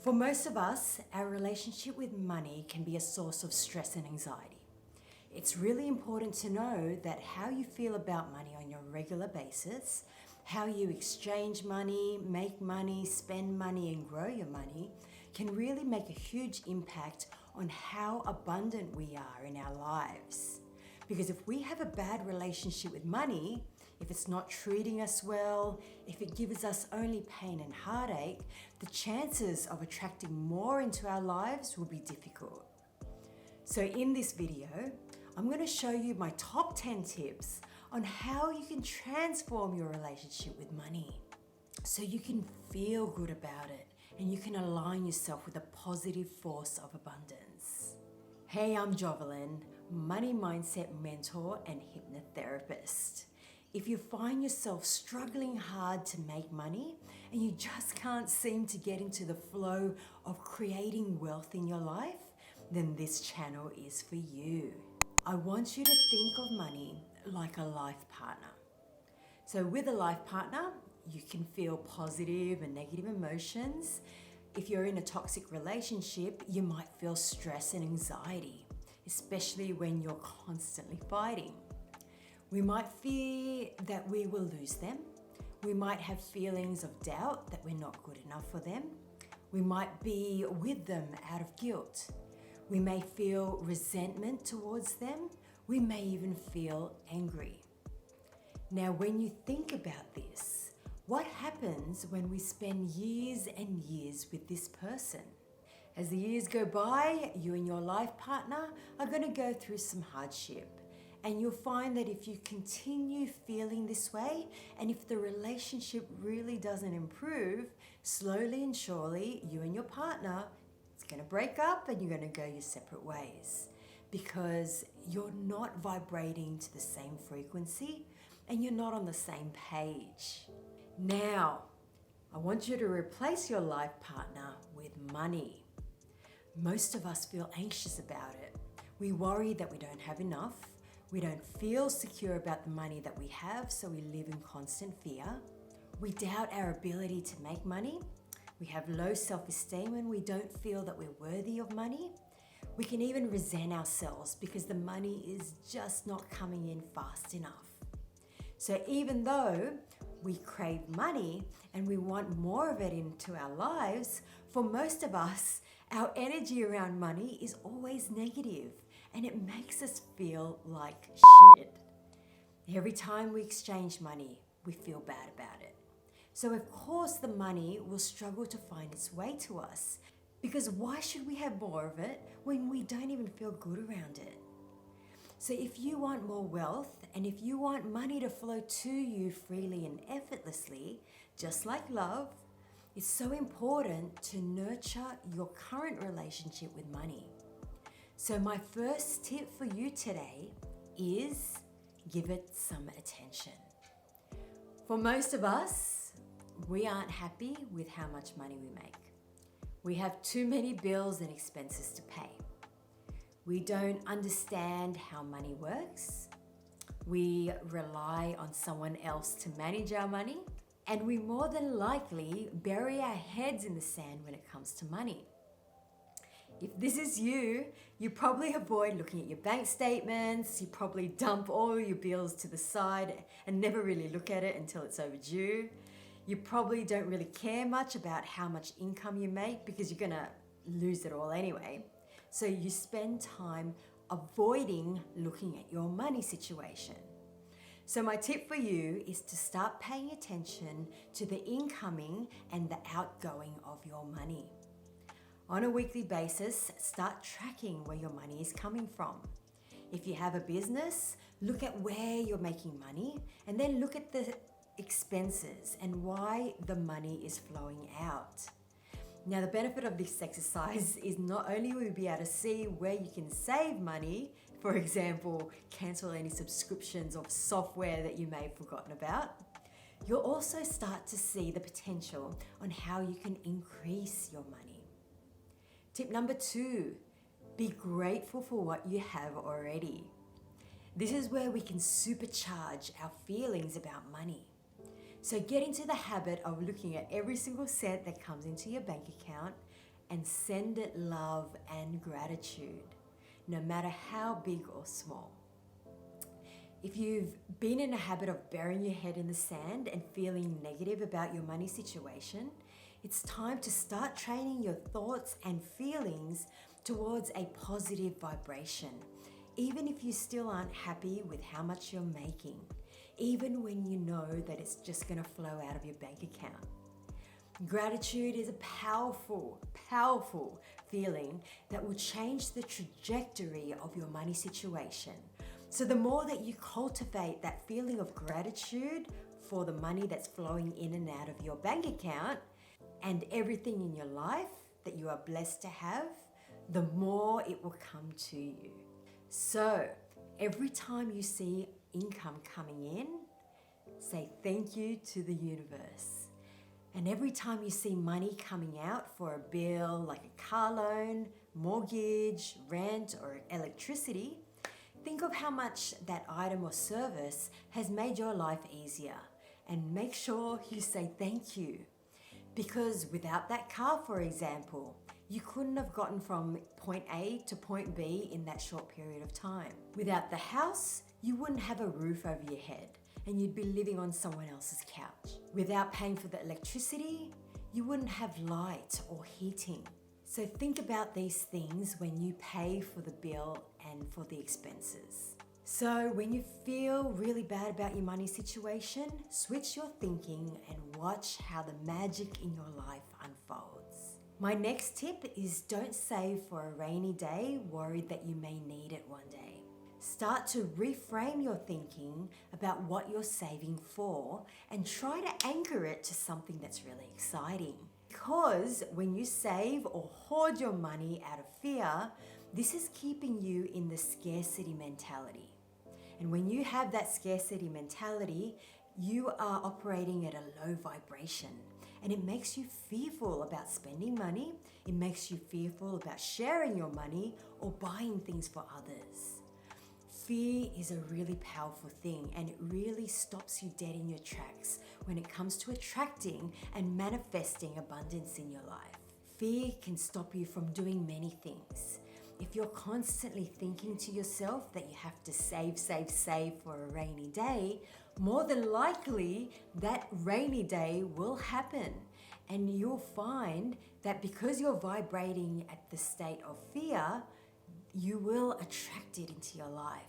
For most of us, our relationship with money can be a source of stress and anxiety. It's really important to know that how you feel about money on your regular basis, how you exchange money, make money, spend money, and grow your money can really make a huge impact on how abundant we are in our lives. Because if we have a bad relationship with money, if it's not treating us well, if it gives us only pain and heartache, the chances of attracting more into our lives will be difficult. So in this video, I'm going to show you my top 10 tips on how you can transform your relationship with money so you can feel good about it and you can align yourself with a positive force of abundance. Hey, I'm Jovelyn, money mindset mentor and hypnotherapist. If you find yourself struggling hard to make money and you just can't seem to get into the flow of creating wealth in your life, then this channel is for you. I want you to think of money like a life partner. So with a life partner, you can feel positive and negative emotions. If you're in a toxic relationship, you might feel stress and anxiety, especially when you're constantly fighting. We might fear that we will lose them. We might have feelings of doubt that we're not good enough for them. We might be with them out of guilt. We may feel resentment towards them. We may even feel angry. Now, when you think about this, what happens when we spend years and years with this person? As the years go by, you and your life partner are going to go through some hardship. And you'll find that if you continue feeling this way, and if the relationship really doesn't improve, slowly and surely, you and your partner, it's going to break up and you're going to go your separate ways. Because you're not vibrating to the same frequency and you're not on the same page. Now, I want you to replace your life partner with money. Most of us feel anxious about it. We worry that we don't have enough. We don't feel secure about the money that we have, so we live in constant fear. We doubt our ability to make money. We have low self-esteem and we don't feel that we're worthy of money. We can even resent ourselves because the money is just not coming in fast enough. So even though we crave money and we want more of it into our lives, for most of us, our energy around money is always negative and it makes us feel like shit. Every time we exchange money, we feel bad about it. So of course the money will struggle to find its way to us, because why should we have more of it when we don't even feel good around it? So if you want more wealth and if you want money to flow to you freely and effortlessly, just like love, it's so important to nurture your current relationship with money. So my first tip for you today is give it some attention. For most of us, we aren't happy with how much money we make. We have too many bills and expenses to pay. We don't understand how money works. We rely on someone else to manage our money. And we more than likely bury our heads in the sand when it comes to money. If this is you, you probably avoid looking at your bank statements, you probably dump all your bills to the side and never really look at it until it's overdue. You probably don't really care much about how much income you make because you're gonna lose it all anyway. So you spend time avoiding looking at your money situation. So my tip for you is to start paying attention to the incoming and the outgoing of your money. On a weekly basis, start tracking where your money is coming from. If you have a business, look at where you're making money and then look at the expenses and why the money is flowing out. Now, the benefit of this exercise is not only will you be able to see where you can save money, for example, cancel any subscriptions of software that you may have forgotten about, you'll also start to see the potential on how you can increase your money. Tip number 2, be grateful for what you have already. This is where we can supercharge our feelings about money. So get into the habit of looking at every single cent that comes into your bank account and send it love and gratitude, no matter how big or small. If you've been in a habit of burying your head in the sand and feeling negative about your money situation, it's time to start training your thoughts and feelings towards a positive vibration, even if you still aren't happy with how much you're making, even when you know that it's just going to flow out of your bank account. Gratitude is a powerful, powerful feeling that will change the trajectory of your money situation. So the more that you cultivate that feeling of gratitude for the money that's flowing in and out of your bank account and everything in your life that you are blessed to have, the more it will come to you. So every time you see income coming in, say thank you to the universe. And every time you see money coming out for a bill like a car loan, mortgage, rent, or electricity, think of how much that item or service has made your life easier, and make sure you say thank you. Because without that car, for example, you couldn't have gotten from point A to point B in that short period of time. Without the house, you wouldn't have a roof over your head and you'd be living on someone else's couch. Without paying for the electricity, you wouldn't have light or heating. So think about these things when you pay for the bill and for the expenses. So when you feel really bad about your money situation, switch your thinking and watch how the magic in your life unfolds. My next tip is don't save for a rainy day, worried that you may need it one day. Start to reframe your thinking about what you're saving for and try to anchor it to something that's really exciting. Because when you save or hoard your money out of fear, this is keeping you in the scarcity mentality. And when you have that scarcity mentality, you are operating at a low vibration. And it makes you fearful about spending money. It makes you fearful about sharing your money or buying things for others. Fear is a really powerful thing, and it really stops you dead in your tracks when it comes to attracting and manifesting abundance in your life. Fear can stop you from doing many things. If you're constantly thinking to yourself that you have to save for a rainy day, more than likely that rainy day will happen. And you'll find that because you're vibrating at the state of fear, you will attract it into your life.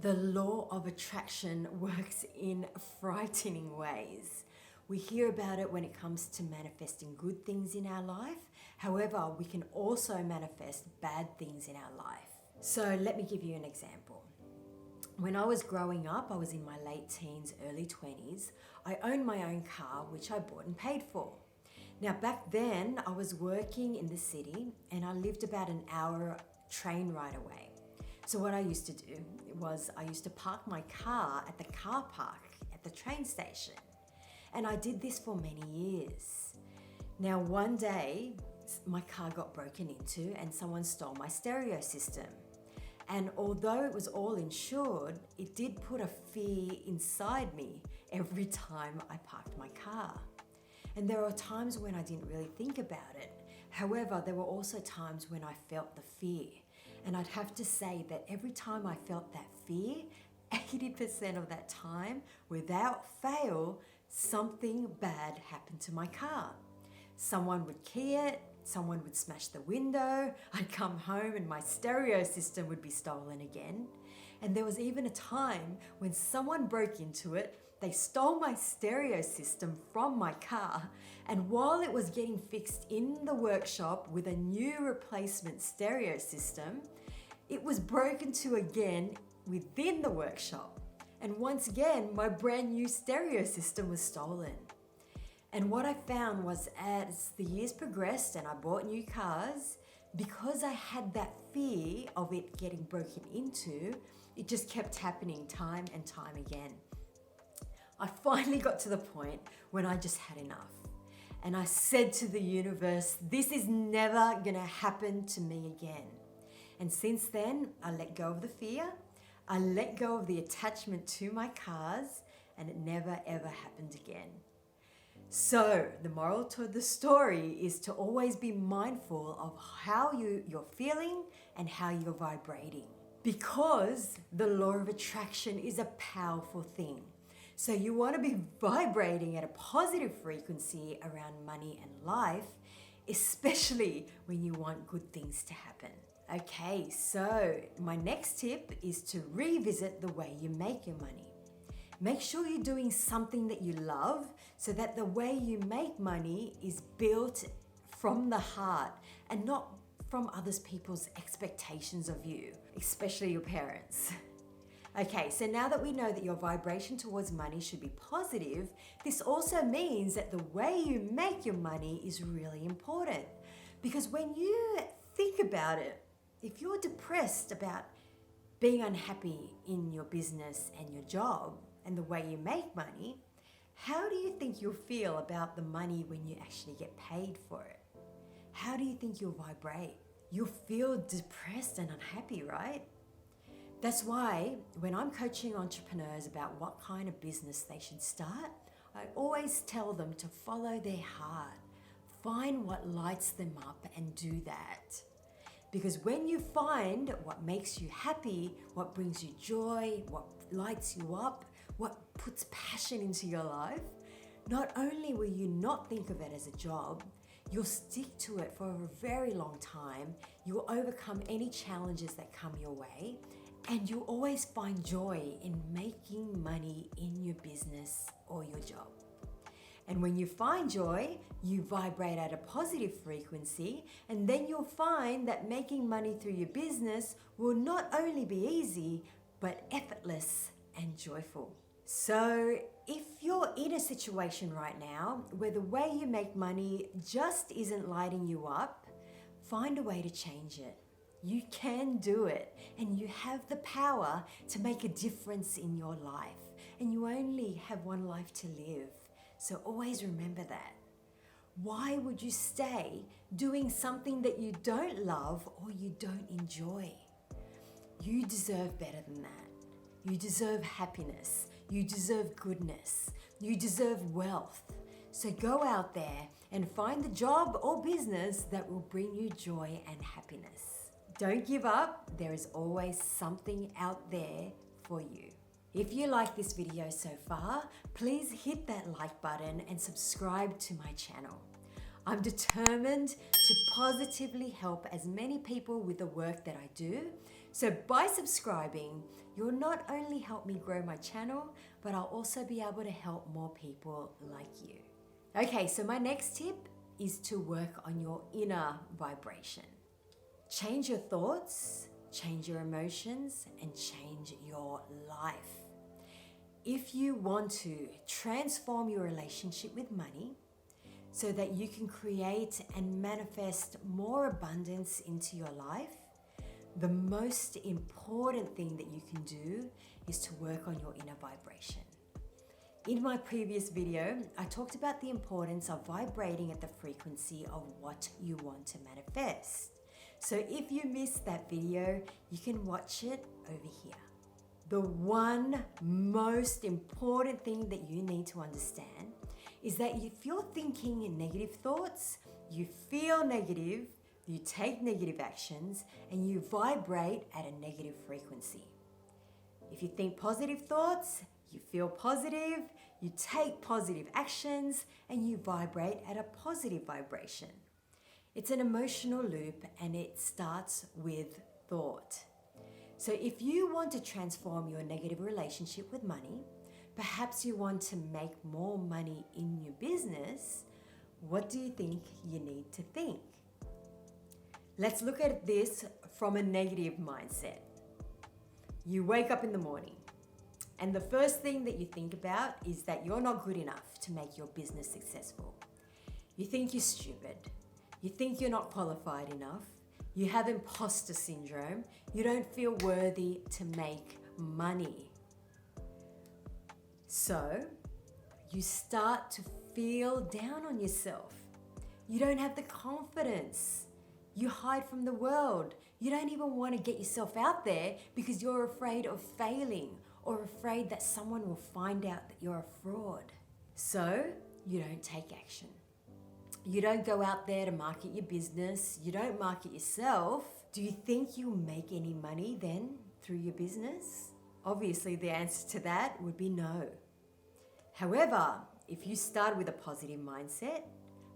The law of attraction works in frightening ways. We hear about it when it comes to manifesting good things in our life. However, we can also manifest bad things in our life. So let me give you an example. When I was growing up, I was in my late teens, early 20s. I owned my own car, which I bought and paid for. Now back then, I was working in the city and I lived about an hour train ride away. So what I used to do was I used to park my car at the car park at the train station. And I did this for many years. Now one day, my car got broken into and someone stole my stereo system. And although it was all insured, it did put a fear inside me every time I parked my car. And there are times when I didn't really think about it. However, there were also times when I felt the fear. And I'd have to say that every time I felt that fear, 80% of that time, without fail, something bad happened to my car. Someone would key it, someone would smash the window, I'd come home and my stereo system would be stolen again. And there was even a time when someone broke into it, they stole my stereo system from my car, and while it was getting fixed in the workshop with a new replacement stereo system, it was broken to again within the workshop. And once again, my brand new stereo system was stolen. And what I found was as the years progressed and I bought new cars, because I had that fear of it getting broken into, it just kept happening time and time again. I finally got to the point when I just had enough. And I said to the universe, this is never gonna happen to me again. And since then, I let go of the fear, I let go of the attachment to my cars, and it never ever happened again. So the moral to the story is to always be mindful of how you're feeling and how you're vibrating. Because the law of attraction is a powerful thing. So you want to be vibrating at a positive frequency around money and life, especially when you want good things to happen. Okay, so my next tip is to revisit the way you make your money. Make sure you're doing something that you love so that the way you make money is built from the heart and not from other people's expectations of you, especially your parents. Okay, so now that we know that your vibration towards money should be positive, this also means that the way you make your money is really important. Because when you think about it, if you're depressed about being unhappy in your business and your job and the way you make money, how do you think you'll feel about the money when you actually get paid for it? How do you think you'll vibrate? You'll feel depressed and unhappy, right? That's why when I'm coaching entrepreneurs about what kind of business they should start, I always tell them to follow their heart. Find what lights them up and do that. Because when you find what makes you happy, what brings you joy, what lights you up, what puts passion into your life, not only will you not think of it as a job, you'll stick to it for a very long time, you'll overcome any challenges that come your way, and you'll always find joy in making money in your business or your job. And when you find joy, you vibrate at a positive frequency, and then you'll find that making money through your business will not only be easy, but effortless and joyful. So if you're in a situation right now where the way you make money just isn't lighting you up, find a way to change it. You can do it, and you have the power to make a difference in your life, and you only have one life to live. So always remember that. Why would you stay doing something that you don't love or you don't enjoy? You deserve better than that. You deserve happiness. You deserve goodness. You deserve wealth. So go out there and find the job or business that will bring you joy and happiness. Don't give up. There is always something out there for you. If you like this video so far, please hit that like button and subscribe to my channel. I'm determined to positively help as many people with the work that I do. So by subscribing, you'll not only help me grow my channel, but I'll also be able to help more people like you. Okay, so my next tip is to work on your inner vibration. Change your thoughts, change your emotions, and change your life. If you want to transform your relationship with money so that you can create and manifest more abundance into your life, the most important thing that you can do is to work on your inner vibration. In my previous video, I talked about the importance of vibrating at the frequency of what you want to manifest. So if you missed that video, you can watch it over here. The one most important thing that you need to understand is that if you're thinking negative thoughts, you feel negative, you take negative actions, and you vibrate at a negative frequency. If you think positive thoughts, you feel positive, you take positive actions, and you vibrate at a positive vibration. It's an emotional loop, and it starts with thought. So if you want to transform your negative relationship with money, perhaps you want to make more money in your business, what do you think you need to think? Let's look at this from a negative mindset. You wake up in the morning, and the first thing that you think about is that you're not good enough to make your business successful. You think you're stupid. You think you're not qualified enough. You have imposter syndrome. You don't feel worthy to make money. So you start to feel down on yourself. You don't have the confidence. You hide from the world. You don't even want to get yourself out there because you're afraid of failing or afraid that someone will find out that you're a fraud. So you don't take action. You don't go out there to market your business. You don't market yourself. Do you think you'll make any money then through your business? Obviously, the answer to that would be no. However, if you start with a positive mindset,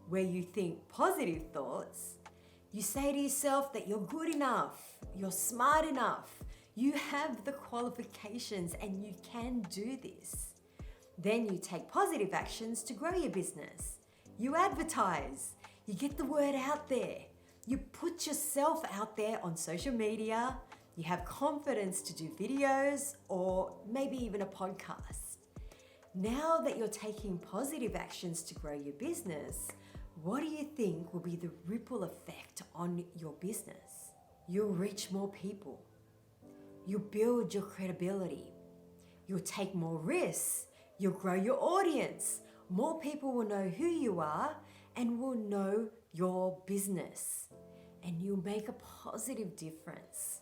where you think positive thoughts, you say to yourself that you're good enough, you're smart enough, you have the qualifications and you can do this. Then you take positive actions to grow your business. You advertise, you get the word out there, you put yourself out there on social media, you have confidence to do videos or maybe even a podcast. Now that you're taking positive actions to grow your business, what do you think will be the ripple effect on your business? You'll reach more people. You'll build your credibility. You'll take more risks. You'll grow your audience. More people will know who you are and will know your business. And you'll make a positive difference.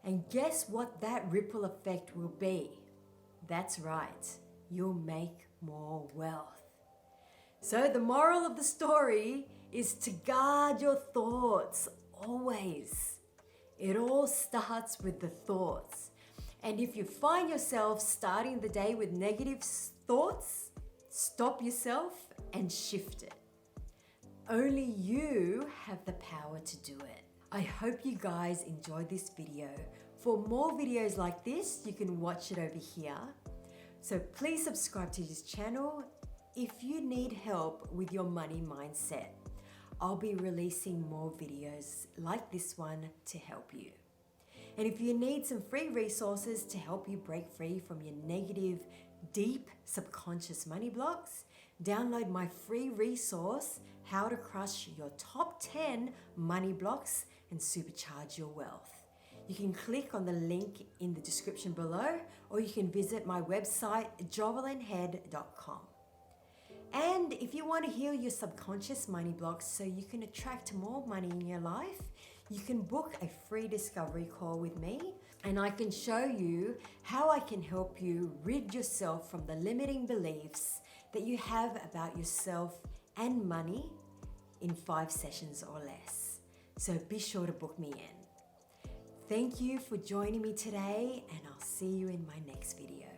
And guess what that ripple effect will be? That's right. You'll make more wealth. So the moral of the story is to guard your thoughts always. It all starts with the thoughts. And if you find yourself starting the day with negative thoughts, stop yourself and shift it. Only you have the power to do it. I hope you guys enjoyed this video. For more videos like this, you can watch it over here. So please subscribe to this channel if you need help with your money mindset. I'll be releasing more videos like this one to help you. And if you need some free resources to help you break free from your negative, deep subconscious money blocks, download my free resource, How to Crush Your Top 10 Money Blocks and Supercharge Your Wealth. You can click on the link in the description below, or you can visit my website, jovelinhead.com. And if you want to heal your subconscious money blocks so you can attract more money in your life, you can book a free discovery call with me, and I can show you how I can help you rid yourself from the limiting beliefs that you have about yourself and money in 5 sessions or less. So be sure to book me in. Thank you for joining me today, and I'll see you in my next video.